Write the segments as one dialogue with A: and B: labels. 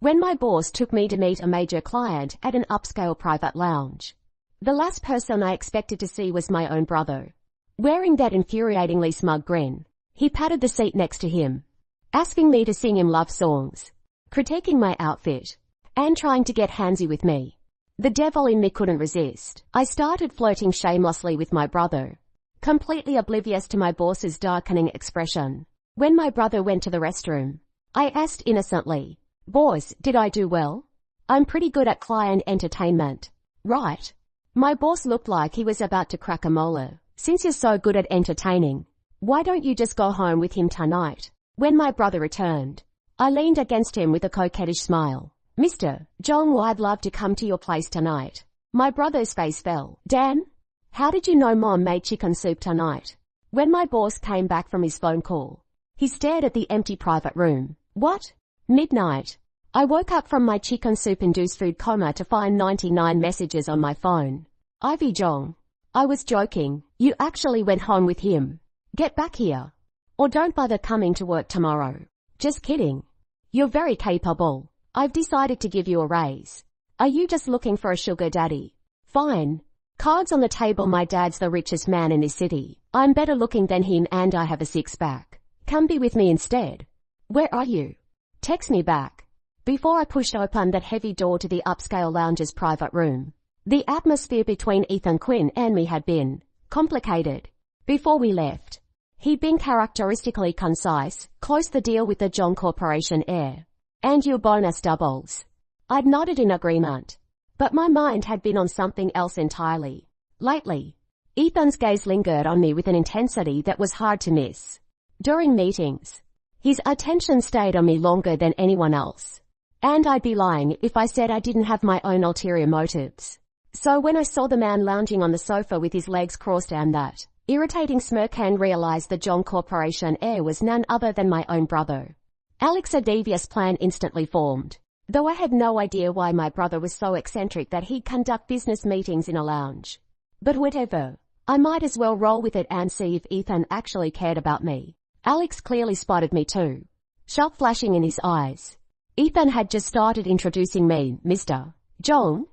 A: when my boss took me to meet a major client at an upscale private lounge. The last person I expected to see was my own brother. Wearing that infuriatingly smug grin, he patted the seat next to him, asking me to sing him love songs, critiquing my outfit, and trying to get handsy with me. The devil in me couldn't resist. I started flirting shamelessly with my brother, completely oblivious to my boss's darkening expression. When my brother went to the restroom, I asked innocently, "Boss, did I do well? I'm pretty good at client entertainment, right?" My boss looked like he was about to crack a molar. "Since you're so good at entertaining, why don't you just go home with him tonight?" When my brother returned, I leaned against him with a coquettish smile. "Mr. Jiang I'd love to come to your place tonight." My brother's face fell. "Dan, how did you know Mom made chicken soup tonight?" When my boss came back from his phone call, he stared at the empty private room. "What? Midnight." I woke up from my chicken soup-induced food coma to find 99 messages on my phone. "Ivy Jiang, I was joking. You actually went home with him. Get back here. Or don't bother coming to work tomorrow." "Just kidding. You're very capable. I've decided to give you a raise. Are you just looking for a sugar daddy?" "Fine. Cards on the table, my dad's the richest man in this city. I'm better looking than him and I have a six-pack. Come be with me instead." "Where are you? Text me back." Before I pushed open that heavy door to the upscale lounge's private room, the atmosphere between Ethan Quinn and me had been complicated. Before we left, he'd been characteristically concise, "Close the deal with the John Corporation air. And your bonus doubles." I'd nodded in agreement, but my mind had been on something else entirely. Lately, Ethan's gaze lingered on me with an intensity that was hard to miss. During meetings, his attention stayed on me longer than anyone else, and I'd be lying if I said I didn't have my own ulterior motives. So when I saw the man lounging on the sofa with his legs crossed and that irritating smirk and realized the John Corporation heir was none other than my own brother, Alex, a devious plan instantly formed. Though I had no idea why my brother was so eccentric that he'd conduct business meetings in a lounge. But whatever, I might as well roll with it and see if Ethan actually cared about me. Alex clearly spotted me too, sharp flashing in his eyes. Ethan had just started introducing me, "Mr. Jiang.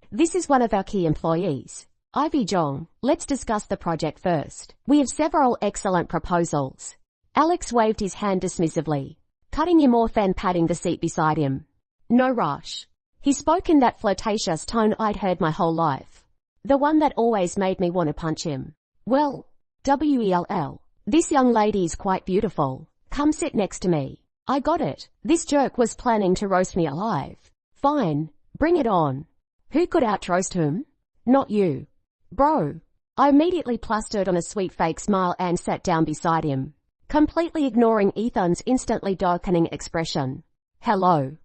A: This is one of our key employees, Ivy Jiang. Let's discuss the project first. We have several excellent proposals." Alex waved his hand dismissively, cutting him off and patting the seat beside him. "No rush." He spoke in that flirtatious tone I'd heard my whole life, the one that always made me want to punch him. "Well, well, this young lady is quite beautiful. Come sit next to me." I got it. This jerk was planning to roast me alive. "Fine, bring it on. Who could out-roast him?" "Not you, bro." I immediately plastered on a sweet fake smile and sat down beside him, completely ignoring Ethan's instantly darkening expression. "Hello,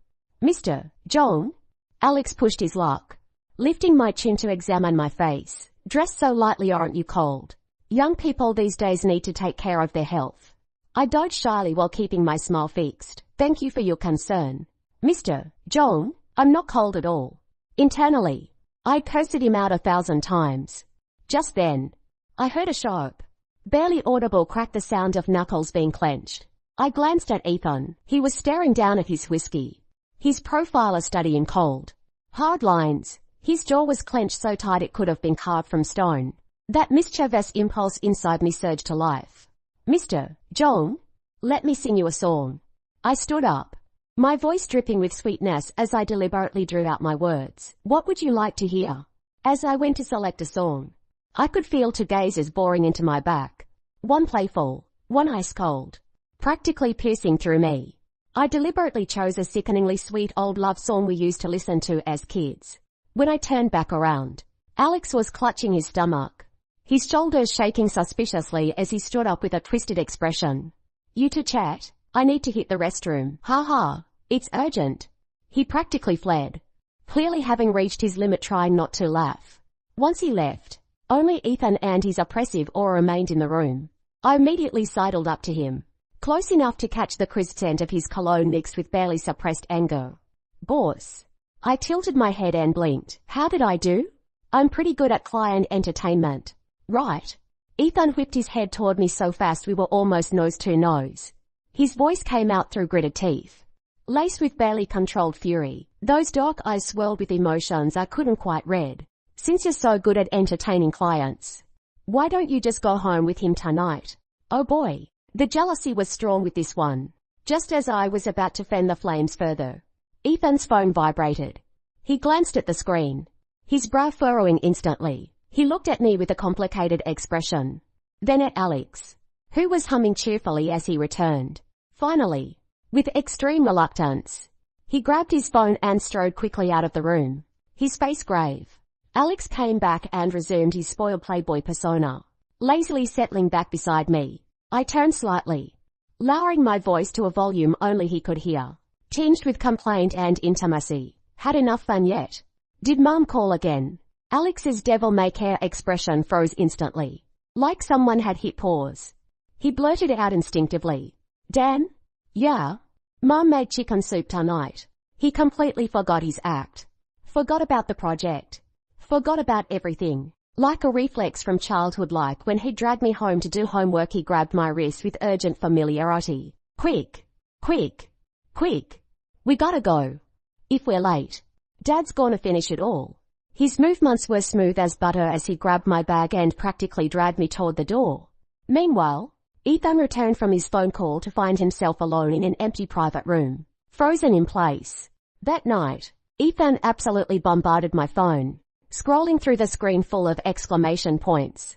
A: Mr. Jiang." Alex pushed his luck, lifting my chin to examine my face. "Dressed so lightly, aren't you cold? Young people these days need to take care of their health." I dodged shyly while keeping my smile fixed. "Thank you for your concern, Mr. Jiang. I'm not cold at all." Internally, I cursed him out 1,000 times. Just then, I heard a sharp, barely audible crack, the sound of knuckles being clenched. I glanced at Ethan. He was staring down at his whiskey, his profile a study in cold, hard lines. His jaw was clenched so tight it could have been carved from stone. That mischievous impulse inside me surged to life. "Mr. Jiang, let me sing you a song." I stood up, my voice dripping with sweetness as I deliberately drew out my words. "What would you like to hear?" As I went to select a song, I could feel two gazes boring into my back. One playful, one ice cold, practically piercing through me. I deliberately chose a sickeningly sweet old love song we used to listen to as kids. When I turned back around, Alex was clutching his stomach, his shoulders shaking suspiciously as he stood up with a twisted expression. "You to chat? I need to hit the restroom." "Ha ha, it's urgent." He practically fled, clearly having reached his limit, trying not to laugh. Once he left, only Ethan and his oppressive aura remained in the room. I immediately sidled up to him, close enough to catch the crisp scent of his cologne mixed with barely suppressed anger. "Boss." I tilted my head and blinked. "How did I do?" "I'm pretty good at client entertainment, right?" Ethan whipped his head toward me so fast we were almost nose to nose. His voice came out through gritted teeth. laced with barely controlled fury. Those dark eyes swirled with emotions I couldn't quite read. Since you're so good at entertaining clients, why don't you just go home with him tonight? Oh boy. The jealousy was strong with this one. Just as I was about to fan the flames further, Ethan's phone vibrated. He glanced at the screen, his brow furrowing instantly. He looked at me with a complicated expression, then at Alex, who was humming cheerfully as he returned. Finally, with extreme reluctance, he grabbed his phone and strode quickly out of the room, his face grave. Alex came back and resumed his spoiled playboy persona, lazily settling back beside me. I turned slightly, lowering my voice to a volume only he could hear, tinged with complaint and intimacy. Had enough fun yet? Did Mum call again? Alex's devil-may-care expression froze instantly, like someone had hit pause. He blurted out instinctively, Dan? Yeah? Mum made chicken soup tonight. He completely forgot his act. Forgot about the project. Forgot about everything. Like a reflex from childhood, like when he dragged me home to do homework, he grabbed my wrist with urgent familiarity. Quick! Quick! Quick! We gotta go. If we're late, Dad's gonna finish it all. His movements were smooth as butter as he grabbed my bag and practically dragged me toward the door. Meanwhile, Ethan returned from his phone call to find himself alone in an empty private room, frozen in place. That night, Ethan absolutely bombarded my phone, scrolling through the screen full of exclamation points.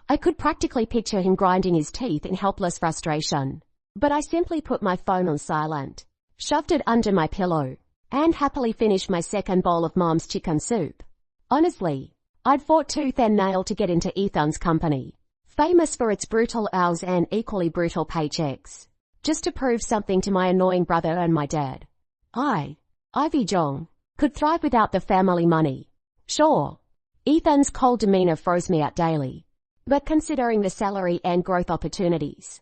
A: I could practically picture him grinding his teeth in helpless frustration. But I simply put my phone on silent, shoved it under my pillow, and happily finished my second bowl of Mom's chicken soup. Honestly, I'd fought tooth and nail to get into Ethan's company, famous for its brutal hours and equally brutal paychecks, just to prove something to my annoying brother and my dad. Ivy Jiang, could thrive without the family money. Sure, Ethan's cold demeanor froze me out daily, but considering the salary and growth opportunities,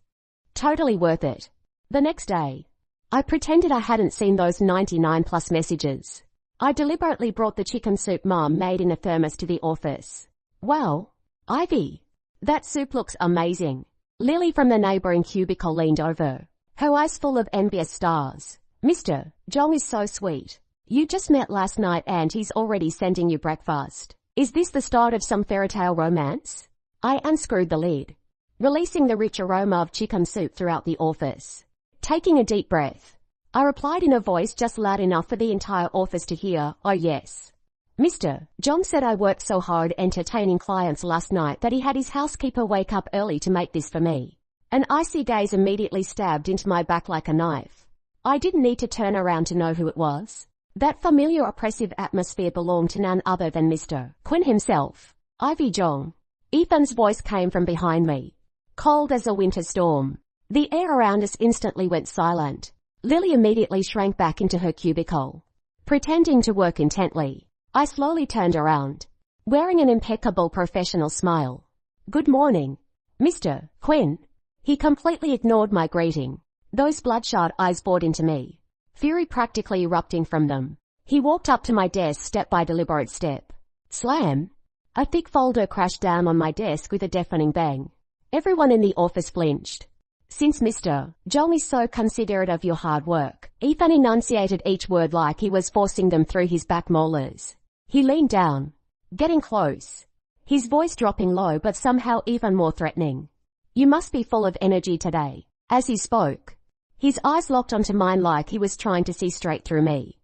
A: totally worth it. The next day, I pretended I hadn't seen those 99 plus messages. I deliberately brought the chicken soup Mom made in a thermos to the office. Wow, Ivy, that soup looks amazing. Lily from the neighboring cubicle leaned over, her eyes full of envious stars. Mr. Jiang is so sweet. You just met last night and he's already sending you breakfast. Is this the start of some fairytale romance? I unscrewed the lid, releasing the rich aroma of chicken soup throughout the office. Taking a deep breath, I replied in a voice just loud enough for the entire office to hear, oh yes. Mr. Jiang said I worked so hard entertaining clients last night that he had his housekeeper wake up early to make this for me. An icy gaze immediately stabbed into my back like a knife. I didn't need to turn around to know who it was. That familiar oppressive atmosphere belonged to none other than Mr. Quinn himself. Ivy Jiang. Ethan's voice came from behind me, cold as a winter storm. The air around us instantly went silent. Lily immediately shrank back into her cubicle, pretending to work intently. I slowly turned around, wearing an impeccable professional smile. Good morning, Mr. Quinn. He completely ignored my greeting. Those bloodshot eyes bored into me, fury practically erupting from them. He walked up to my desk step by deliberate step. Slam! A thick folder crashed down on my desk with a deafening bang. Everyone in the office flinched. Since Mr. Jiang is so considerate of your hard work, Ethan enunciated each word like he was forcing them through his back molars. He leaned down, getting close, his voice dropping low but somehow even more threatening. You must be full of energy today. As he spoke, his eyes locked onto mine like he was trying to see straight through me.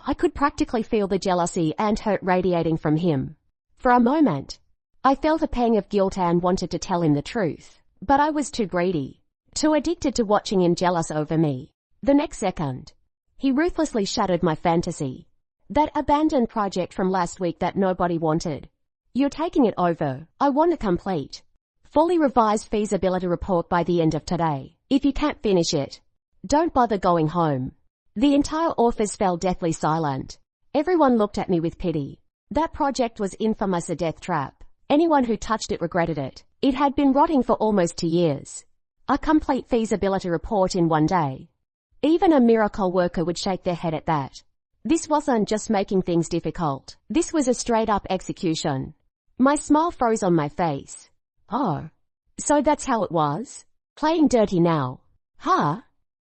A: I could practically feel the jealousy and hurt radiating from him. For a moment, I felt a pang of guilt and wanted to tell him the truth, but I was too greedy, too addicted to watching him jealous over me. The next second, he ruthlessly shattered my fantasy. That abandoned project from last week that nobody wanted. You're taking it over. I want a complete, fully revised feasibility report by the end of today. If you can't finish it, don't bother going home. The entire office fell deathly silent. Everyone looked at me with pity. That project was infamous, a death trap. Anyone who touched it regretted it. It had been rotting for almost 2 years. A complete feasibility report in one day. Even a miracle worker would shake their head at that. This wasn't just making things difficult. This was a straight-up execution. My smile froze on my face. Oh, so that's how it was? Playing dirty now. Huh?